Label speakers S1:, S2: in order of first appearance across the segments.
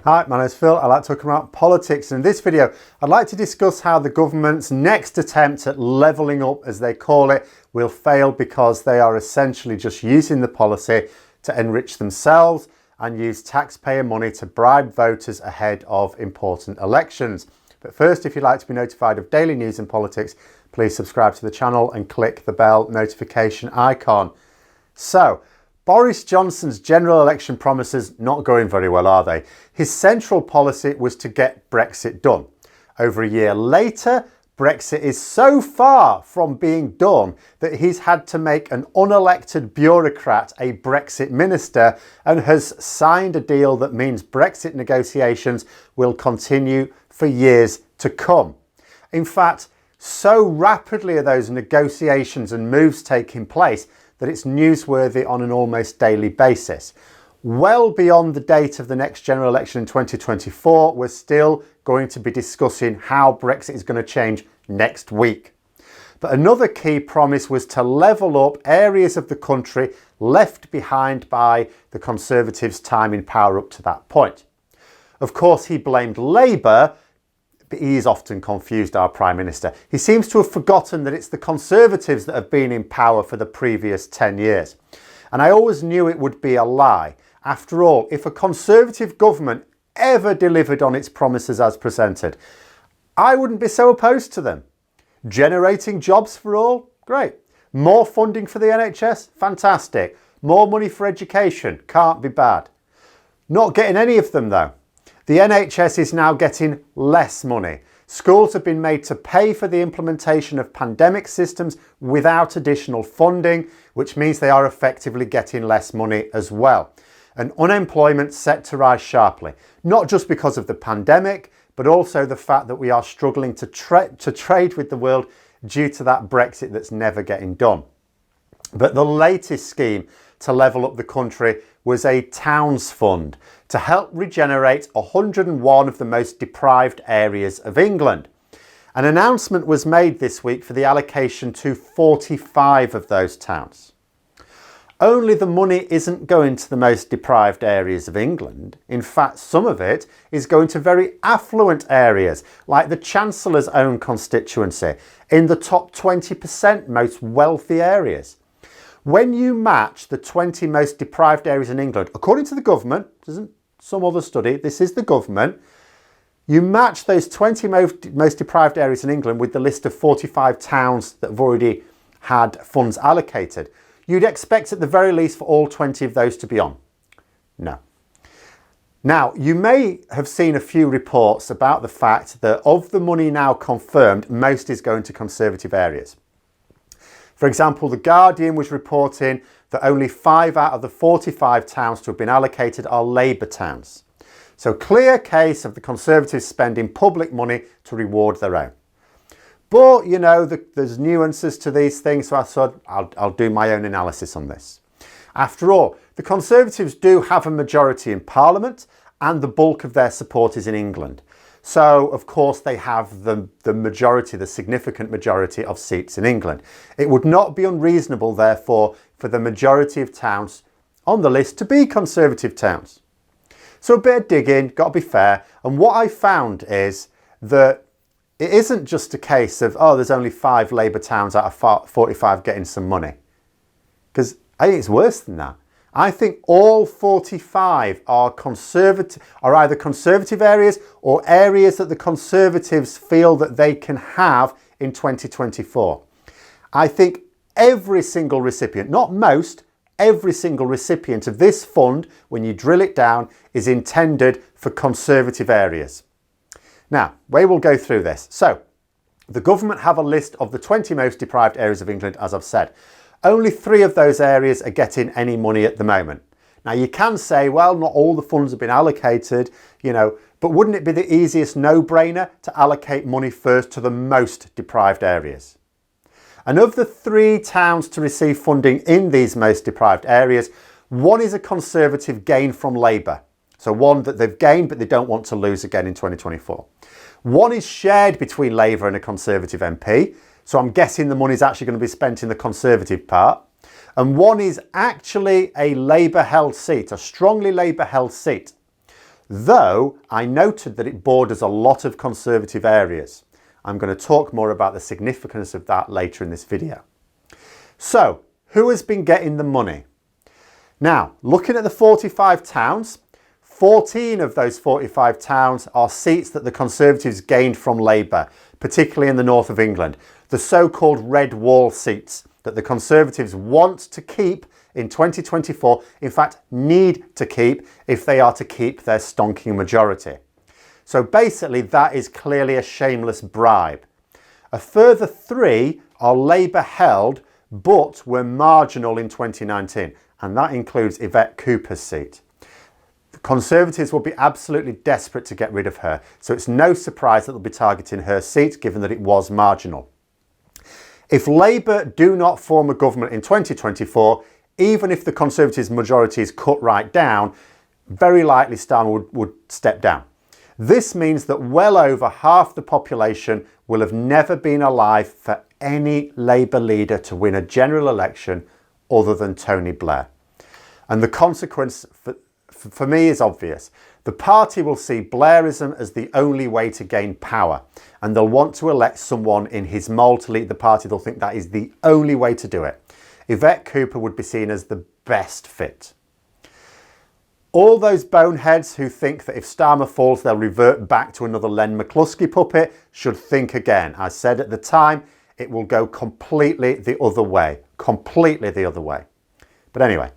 S1: Hi, my name's Phil. I like talking about politics, and in this video I'd like to discuss how the government's next attempt at levelling up, as they call it, will fail because they are essentially just using the policy to enrich themselves and use taxpayer money to bribe voters ahead of important elections. But first, if you'd like to be notified of daily news and politics, please subscribe to the channel and click the bell notification icon. So, Boris Johnson's general election promises not going very well, are they? His central policy was to get Brexit done. Over a year later, Brexit is so far from being done that he's had to make an unelected bureaucrat a Brexit minister and has signed a deal that means Brexit negotiations will continue for years to come. In fact, so rapidly are those negotiations and moves taking place that it's newsworthy on an almost daily basis. Well beyond the date of the next general election in 2024, we're still going to be discussing how Brexit is going to change next week. But another key promise was to level up areas of the country left behind by the Conservatives' time in power up to that point. Of course, he blamed Labour, but he is often confused, our Prime Minister. He seems to have forgotten that it's the Conservatives that have been in power for the previous 10 years. And I always knew it would be a lie. After all, if a Conservative government ever delivered on its promises as presented, I wouldn't be so opposed to them. Generating jobs for all? Great. More funding for the NHS? Fantastic. More money for education? Can't be bad. Not getting any of them though. The NHS is now getting less money. Schools have been made to pay for the implementation of pandemic systems without additional funding, which means they are effectively getting less money as well. And unemployment set to rise sharply, not just because of the pandemic, but also the fact that we are struggling to trade with the world due to that Brexit that's never getting done. But the latest scheme to level up the country was a towns fund to help regenerate 101 of the most deprived areas of England. An announcement was made this week for the allocation to 45 of those towns. Only the money isn't going to the most deprived areas of England. In fact, some of it is going to very affluent areas, like the Chancellor's own constituency, in the top 20% most wealthy areas. When you match the 20 most deprived areas in England, according to the government, this isn't some other study, this is the government, you match those 20 most deprived areas in England with the list of 45 towns that have already had funds allocated. You'd expect at the very least for all 20 of those to be on. No. Now, you may have seen a few reports about the fact that of the money now confirmed, most is going to Conservative areas. For example, The Guardian was reporting that only 5 out of the 45 towns to have been allocated are Labour towns. So clear case of the Conservatives spending public money to reward their own. But, you know, there's nuances to these things, so I thought I'll do my own analysis on this. After all, the Conservatives do have a majority in Parliament and the bulk of their support is in England. So, of course, they have the majority, the significant majority of seats in England. It would not be unreasonable, therefore, for the majority of towns on the list to be Conservative towns. So a bit of digging, got to be fair. And what I found is that it isn't just a case of, oh, there's only 5 Labour towns out of 45 getting some money. Because I think it's worse than that. I think all 45 are either Conservative areas or areas that the Conservatives feel that they can have in 2024. I think every single recipient, not most, every single recipient of this fund, when you drill it down, is intended for Conservative areas. Now, we will go through this. So, the government have a list of the 20 most deprived areas of England, as I've said. Only 3 of those areas are getting any money at the moment. Now you can say, well, not all the funds have been allocated, you know, but wouldn't it be the easiest no-brainer to allocate money first to the most deprived areas? And of the 3 towns to receive funding in these most deprived areas, 1 is a Conservative gain from Labour. So one that they've gained but they don't want to lose again in 2024. 1 is shared between Labour and a Conservative MP. So I'm guessing the money is actually going to be spent in the Conservative part. And 1 is actually a Labour held seat, a strongly Labour held seat. though I noted that it borders a lot of Conservative areas. I'm going to talk more about the significance of that later in this video. So, who has been getting the money? Now, looking at the 45 towns, 14 of those 45 towns are seats that the Conservatives gained from Labour, particularly in the north of England, the so-called red wall seats that the Conservatives want to keep in 2024, in fact need to keep if they are to keep their stonking majority. So basically that is clearly a shameless bribe. A further 3 are Labour held but were marginal in 2019, and that includes Yvette Cooper's seat. The Conservatives will be absolutely desperate to get rid of her, so it's no surprise that they'll be targeting her seat given that it was marginal. If Labour do not form a government in 2024, even if the Conservatives' majority is cut right down, very likely Starmer would step down. This means that well over half the population will have never been alive for any Labour leader to win a general election other than Tony Blair. And the consequence for me is obvious. The party will see Blairism as the only way to gain power, and they'll want to elect someone in his mould to lead the party. They'll think that is the only way to do it. Yvette Cooper would be seen as the best fit. All those boneheads who think that if Starmer falls they'll revert back to another Len McCluskey puppet should think again. I said at the time it will go completely the other way. Completely the other way. But anyway,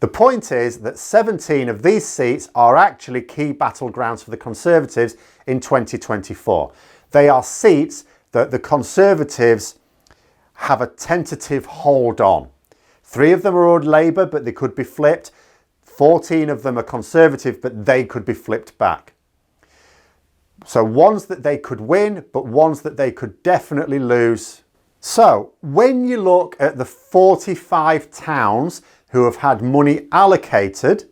S1: the point is that 17 of these seats are actually key battlegrounds for the Conservatives in 2024. They are seats that the Conservatives have a tentative hold on. 3 of them are Labour, but they could be flipped. 14 of them are Conservative, but they could be flipped back. So ones that they could win, but ones that they could definitely lose. So when you look at the 45 towns who have had money allocated,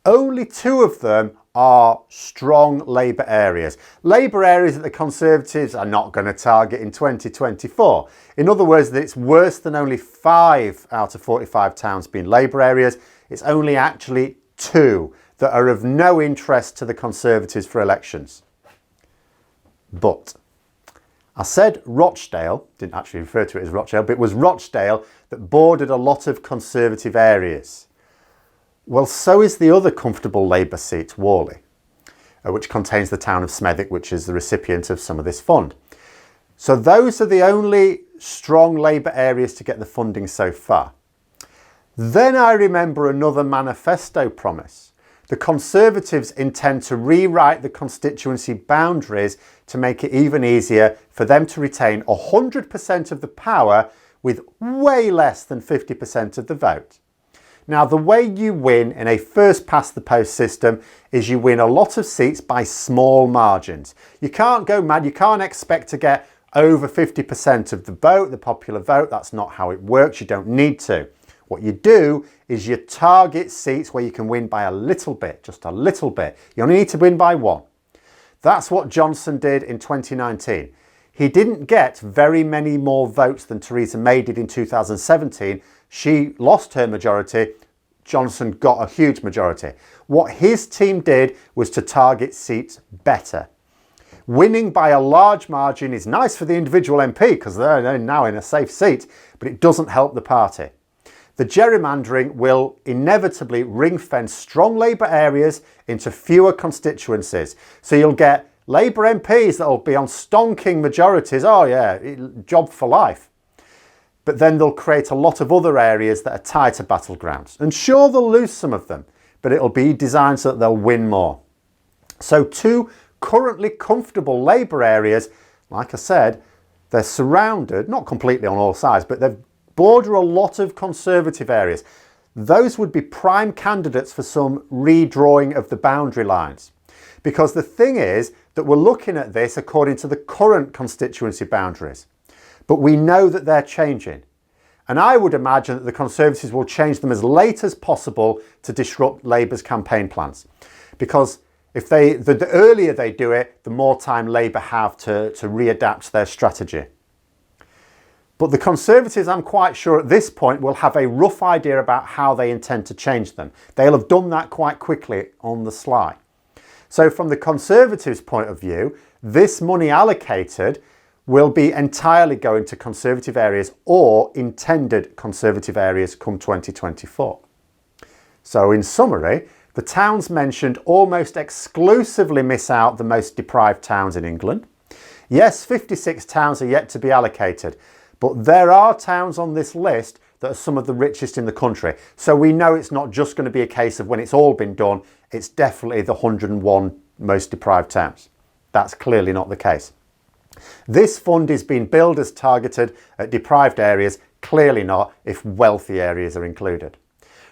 S1: only 2 of them are strong Labour areas. Labour areas that the Conservatives are not going to target in 2024. In other words, it's worse than only 5 out of 45 towns being Labour areas. It's only actually 2 that are of no interest to the Conservatives for elections. But I said Rochdale, didn't actually refer to it as Rochdale, but it was Rochdale that bordered a lot of Conservative areas. Well, so is the other comfortable Labour seat, Worley, which contains the town of Smethwick, which is the recipient of some of this fund. So those are the only strong Labour areas to get the funding so far. Then I remember another manifesto promise. The Conservatives intend to rewrite the constituency boundaries to make it even easier for them to retain 100% of the power with way less than 50% of the vote. Now, the way you win in a first past the post system is you win a lot of seats by small margins. You can't go mad. You can't expect to get over 50% of the vote, the popular vote. That's not how it works. You don't need to. What you do is you target seats where you can win by a little bit, just a little bit. You only need to win by 1. That's what Johnson did in 2019. He didn't get very many more votes than Theresa May did in 2017. She lost her majority. Johnson got a huge majority. What his team did was to target seats better. Winning by a large margin is nice for the individual MP because they're now in a safe seat, but it doesn't help the party. The gerrymandering will inevitably ring-fence strong Labour areas into fewer constituencies. So you'll get Labour MPs that will be on stonking majorities. Oh yeah, job for life. But then they'll create a lot of other areas that are tighter battlegrounds. And sure, they'll lose some of them, but it'll be designed so that they'll win more. So 2 currently comfortable Labour areas, like I said, they're surrounded, not completely on all sides, but they border a lot of Conservative areas. Those would be prime candidates for some redrawing of the boundary lines. Because the thing is that we're looking at this according to the current constituency boundaries. But we know that they're changing. And I would imagine that the Conservatives will change them as late as possible to disrupt Labour's campaign plans. Because if the earlier they do it, the more time Labour have to readapt their strategy. But the Conservatives, I'm quite sure at this point, will have a rough idea about how they intend to change them. They'll have done that quite quickly on the sly. So from the Conservatives' point of view, this money allocated will be entirely going to Conservative areas or intended Conservative areas come 2024. So in summary, the towns mentioned almost exclusively miss out the most deprived towns in England. Yes, 56 towns are yet to be allocated, but there are towns on this list that are some of the richest in the country. So we know it's not just going to be a case of when it's all been done, it's definitely the 101 most deprived towns. That's clearly not the case. This fund is being billed as targeted at deprived areas, clearly not if wealthy areas are included.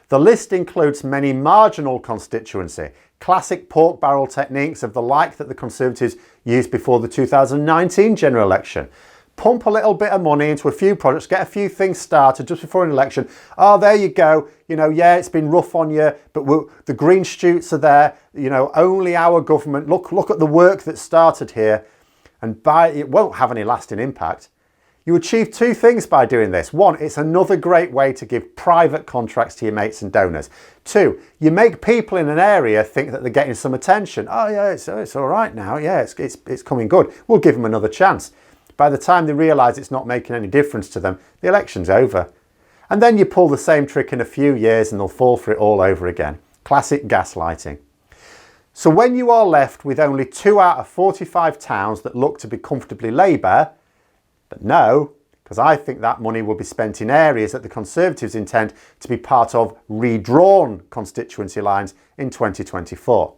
S1: The list includes many marginal constituency, classic pork barrel techniques of the like that the Conservatives used before the 2019 general election. Pump a little bit of money into a few projects, get a few things started just before an election. Oh, there you go. You know, yeah, it's been rough on you, but the green shoots are there. You know, only our government. Look at the work that started here. And it won't have any lasting impact. You achieve two things by doing this. One, it's another great way to give private contracts to your mates and donors. Two, you make people in an area think that they're getting some attention. Oh yeah, it's all right now. Yeah, it's coming good. We'll give them another chance. By the time they realise it's not making any difference to them, the election's over. And then you pull the same trick in a few years and they'll fall for it all over again. Classic gaslighting. So when you are left with only 2 out of 45 towns that look to be comfortably Labour, but no, because I think that money will be spent in areas that the Conservatives intend to be part of redrawn constituency lines in 2024.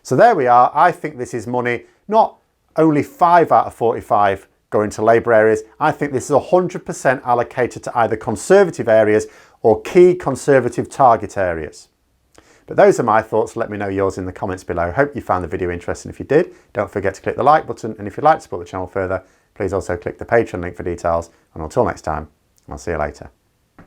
S1: So there we are. I think this is money, not only 5 out of 45 going to Labour areas. I think this is 100% allocated to either Conservative areas or key Conservative target areas. But those are my thoughts. Let me know yours in the comments below. Hope you found the video interesting. If you did, don't forget to click the like button. And if you'd like to support the channel further, please also click the Patreon link for details. And until next time, I'll see you later.